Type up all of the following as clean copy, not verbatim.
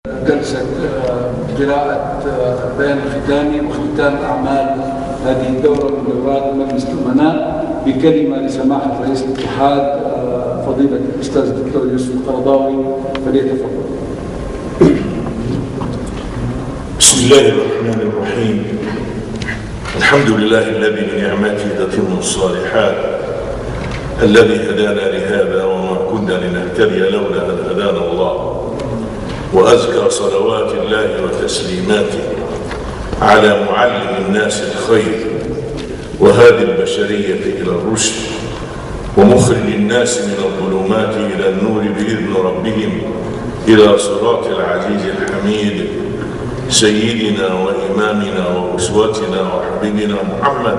جلسة قراءة بيان الختامي وختام أعمال هذه الدورة من دورات مجلس الأمناء بكلمة لسماحة رئيس الاتحاد فضيلة الأستاذ الدكتور يوسف القرضاوي، فليتفضل. بسم الله الرحمن الرحيم. الحمد لله الذي بنعمته تتم الصالحات، الذي هدانا لهذا وما كنا لنهتدي لولا أن هدانا الله، وأزكى صلوات الله وتسليماته على معلم الناس الخير وهادي البشرية إلى الرشد ومخرج الناس من الظلمات إلى النور بإذن ربهم إلى صراط العزيز الحميد، سيدنا وإمامنا وأسوتنا وحبيبنا محمد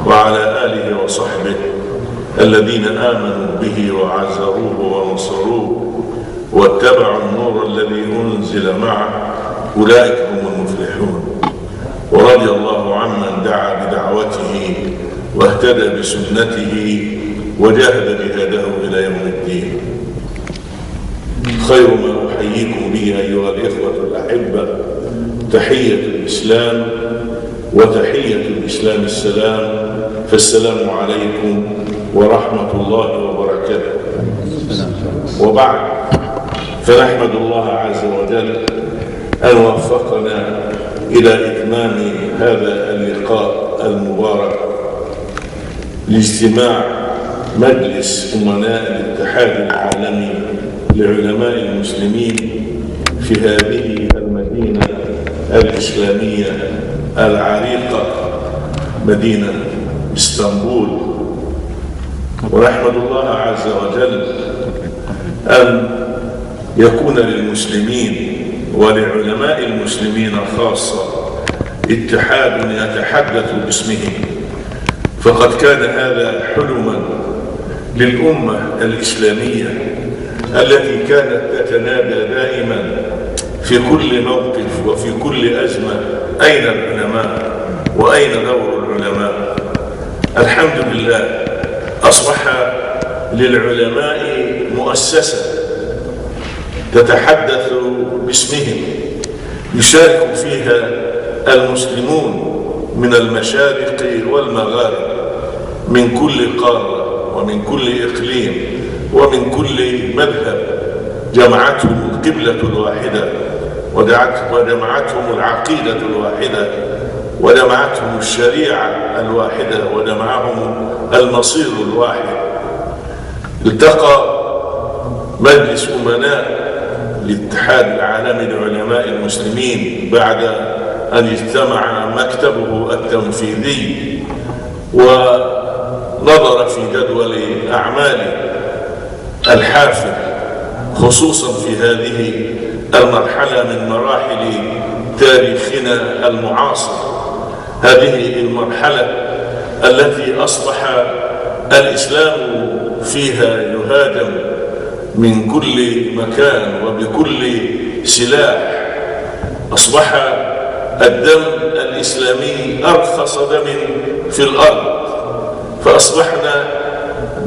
وعلى آله وصحبه الذين آمنوا به وعزروه ونصروه واتبعوا النور الذي أنزل معه، أولئك هم المفلحون. ورضي الله عمن دعا بدعوته واهتدى بسنته وجاهد بهداه إلى يوم الدين. خير ما أحييكم به أيها الإخوة الأحبة تحية الإسلام، وتحية الإسلام السلام، فالسلام عليكم ورحمة الله وبركاته. وبعد، فنحمد الله عز وجل أن وفقنا إلى إتمام هذا اللقاء المبارك لاجتماع مجلس أمناء الاتحاد العالمي لعلماء المسلمين في هذه المدينة الإسلامية العريقة، مدينة اسطنبول. ونحمد الله عز وجل أن يكون للمسلمين ولعلماء المسلمين خاصة اتحاد يتحدث باسمهم، فقد كان هذا حلما للأمة الإسلامية التي كانت تتنادى دائما في كل موقف وفي كل أزمة: أين العلماء وأين دور العلماء؟ الحمد لله أصبح للعلماء مؤسسة تتحدث باسمهم يشارك فيها المسلمون من المشارق والمغارب، من كل قارة ومن كل إقليم ومن كل مذهب. جمعتهم القبلة الواحدة، وجمعتهم العقيدة الواحدة، وجمعتهم الشريعة الواحدة، وجمعهم المصير الواحد. التقى مجلس أمناء الاتحاد العالمي لعلماء المسلمين بعد أن اجتمع مكتبه التنفيذي ونظر في جدول أعماله الحافل، خصوصا في هذه المرحلة من مراحل تاريخنا المعاصر، هذه المرحلة التي أصبح الإسلام فيها يهاجم من كل مكان وبكل سلاح. أصبح الدم الإسلامي أرخص دم في الأرض، فأصبحنا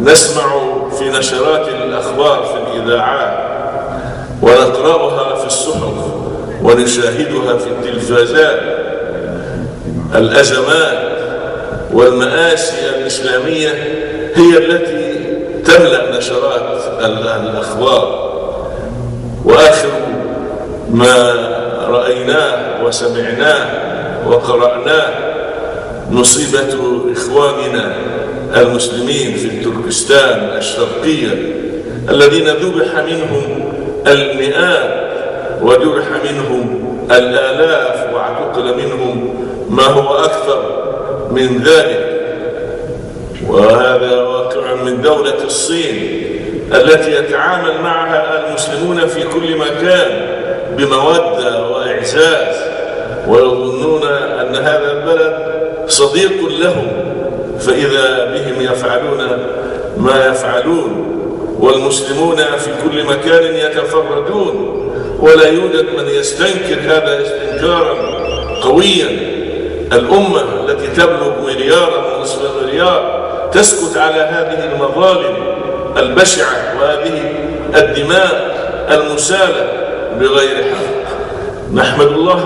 نسمع في نشرات الأخبار في الإذاعات ونقرأها في الصحف ونشاهدها في التلفازات الأزمات والمآسي الإسلامية هي التي تملأ نشرات الأخبار. وآخر ما رأيناه وسمعناه وقرأناه مصيبة إخواننا المسلمين في تركستان الشرقية الذين ذبح منهم المئات وجرح منهم الآلاف واعتقل منهم ما هو أكثر من ذلك. وهذا واقع من دولة الصين التي يتعامل معها المسلمون في كل مكان بمودة وإعزاز، ويظنون أن هذا البلد صديق لهم، فإذا بهم يفعلون ما يفعلون، والمسلمون في كل مكان يتفردون، ولا يوجد من يستنكر هذا استنكارا قويا. الأمة التي تبلغ مليارا ونصف مليار تسكت على هذه المظالم البشعة وهذه الدماء المسالة بغير حق. نحمد الله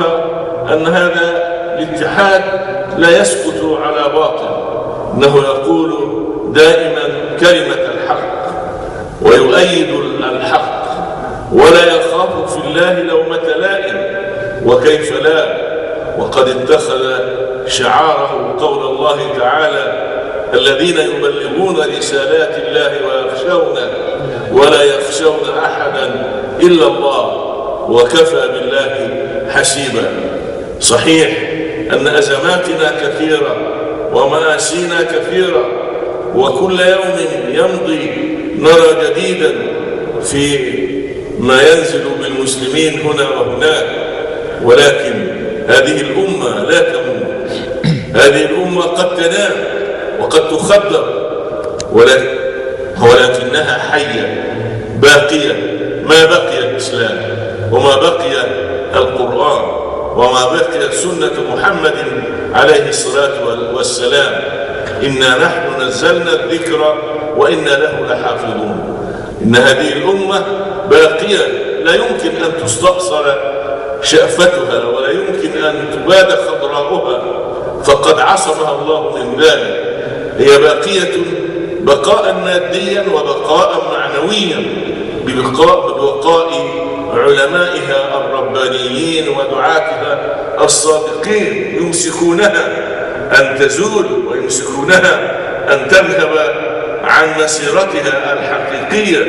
أن هذا الاتحاد لا يسقط على باطل، إنه يقول دائما كلمة الحق ويؤيد الحق ولا يخاف في الله لومة لائم، وكيف لا، وقد اتخذ شعاره قول الله تعالى: الذين يبلغون رسالات الله ويخشونه ولا يخشون أحدا إلا الله وكفى بالله حسيبا. صحيح أن أزماتنا كثيرة ومآسينا كثيرة، وكل يوم يمضي نرى جديدا في ما ينزل بالمسلمين هنا وهناك، ولكن هذه الأمة لا تموت، هذه الأمة قد تنام وقد تخدر، ولكنها حية باقية، ما بقي الإسلام وما بقي القرآن وما بقي سنة محمد عليه الصلاة والسلام. إنا نحن نزلنا الذكر وإنا له لحافظون. إن هذه الأمة باقية لا يمكن أن تستأصل شأفتها ولا يمكن أن تباد خضراؤها، فقد عصمها الله من ذلك. هي باقية بقاء ماديا وبقاء معنويا ببقاء علمائها الربانيين ودعاتها الصادقين، يمسكونها أن تزول ويمسكونها أن تذهب عن مسيرتها الحقيقية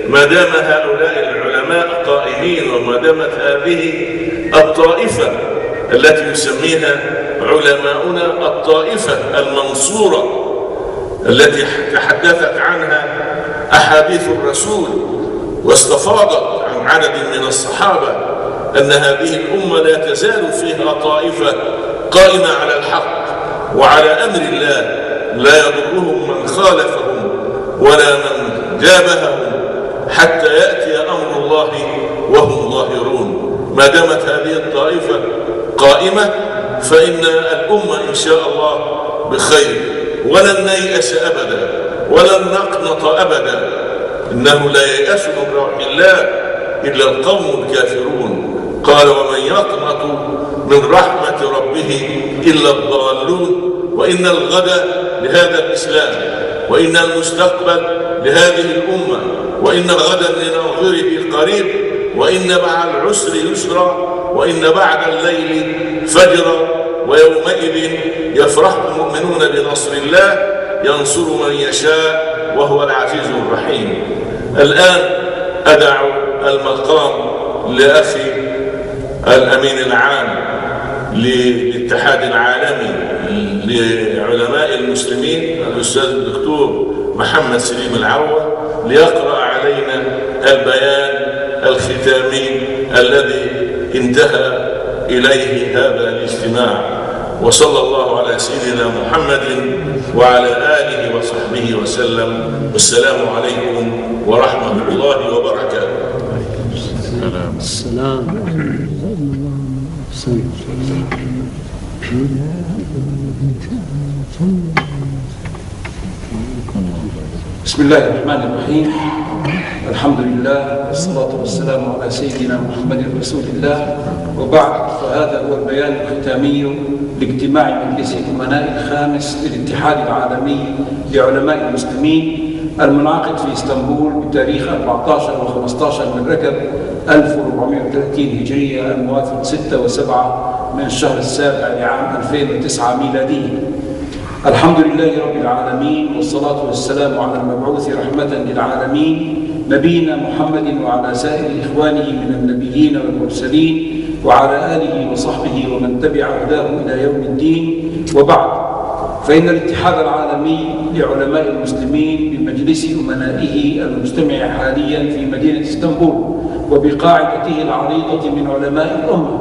ما دام هؤلاء العلماء قائمين، وما دامت هذه الطائفة التي يسميها علماؤنا الطائفة المنصورة التي تحدثت عنها أحاديث الرسول واستفاضت عن عدد من الصحابة أن هذه الأمة لا تزال فيها طائفة قائمة على الحق وعلى أمر الله، لا يضرهم من خالفهم ولا من جابههم حتى يأتي أمر الله وهم ظاهرون. ما دامت هذه الطائفة قائمة فإن الأمة إن شاء الله بخير، ولن نيأس أبدا ولن نقنط أبدا. إنه لا ييأس من روح الله إلا القوم الكافرون. قال: ومن يقنط من رحمة ربه إلا الضالون. وإن الغد لهذا الإسلام، وإن المستقبل لهذه الأمة، وإن غدا لناظره قريب، وإن مع العسر يسرا، وإن بعد الليل فجرا، ويومئذ يفرح المؤمنون بنصر الله ينصر من يشاء وهو العزيز الرحيم. الآن أدع المقام لأخي الأمين العام للاتحاد العالمي لعلماء المسلمين الأستاذ الدكتور محمد سليم العروة ليقرأ علينا البيان الختامي الذي انتهى إليه هذا الاجتماع. وصلى الله على سيدنا محمد وعلى آله وصحبه وسلم. والسلام عليكم ورحمة الله وبركاته. السلام. بسم الله الرحمن الرحيم. الحمد لله والصلاة والسلام على سيدنا محمد رسول الله، وبعد، فهذا هو البيان الختامي لاجتماع مجلس الأمناء الخامس للاتحاد العالمي لعلماء المسلمين المنعقد في اسطنبول بتاريخ 14 و15 من رجب 1430 هجرية الموافق 6 و7 من الشهر السابع لعام 2009 ميلادي. الحمد لله رب العالمين، والصلاة والسلام على المبعوث رحمة للعالمين نبينا محمد وعلى سائر إخوانه من النبيين والمرسلين وعلى آله وصحبه ومن تبع هداه إلى يوم الدين. وبعد، فإن الاتحاد العالمي لعلماء المسلمين بمجلس أمنائه المجتمع حاليا في مدينة اسطنبول وبقاعدته العريضة من علماء الأمة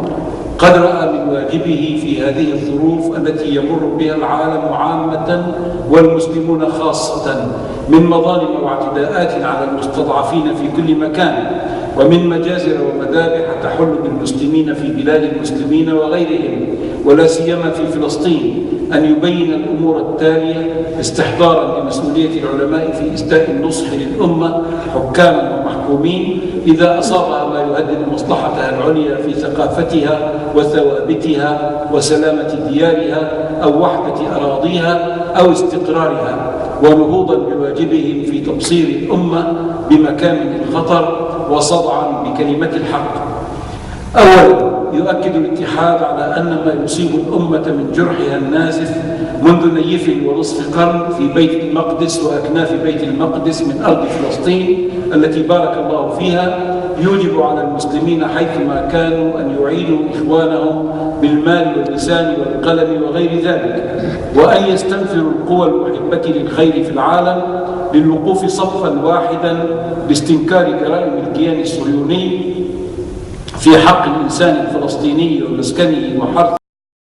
قد رأى من واجبه في هذه الظروف التي يمر بها العالم عامة والمسلمون خاصة من مظالم واعتداءات على المستضعفين في كل مكان، ومن مجازر ومذابح تحل بالمسلمين في بلاد المسلمين وغيرهم، ولا سيما في فلسطين، أن يبين الأمور التالية استحضارا لمسؤولية العلماء في إسداء النصح للأمة حكاما ومحكوما المحرومين إذا أصابها ما يهدد مصلحتها العليا في ثقافتها وثوابتها وسلامة ديارها أو وحدة أراضيها أو استقرارها، ونهوضا بواجبهم في تبصير الأمة بمكامن الخطر وصدعا بكلمة الحق. أولا، يؤكد الاتحاد على أن ما يصيب الأمة من جرحها النازف منذ نيف ونصف قرن في بيت المقدس وأكناف بيت المقدس من أرض فلسطين التي بارك الله فيها يوجب على المسلمين حيثما كانوا أن يعيدوا إخوانهم بالمال واللسان والقلم وغير ذلك، وأن يستنفروا القوى المحبة للخير في العالم للوقوف صفا واحدا باستنكار جرائم الكيان الصهيوني في حق الإنسان الفلسطيني ومسكنه وحرثه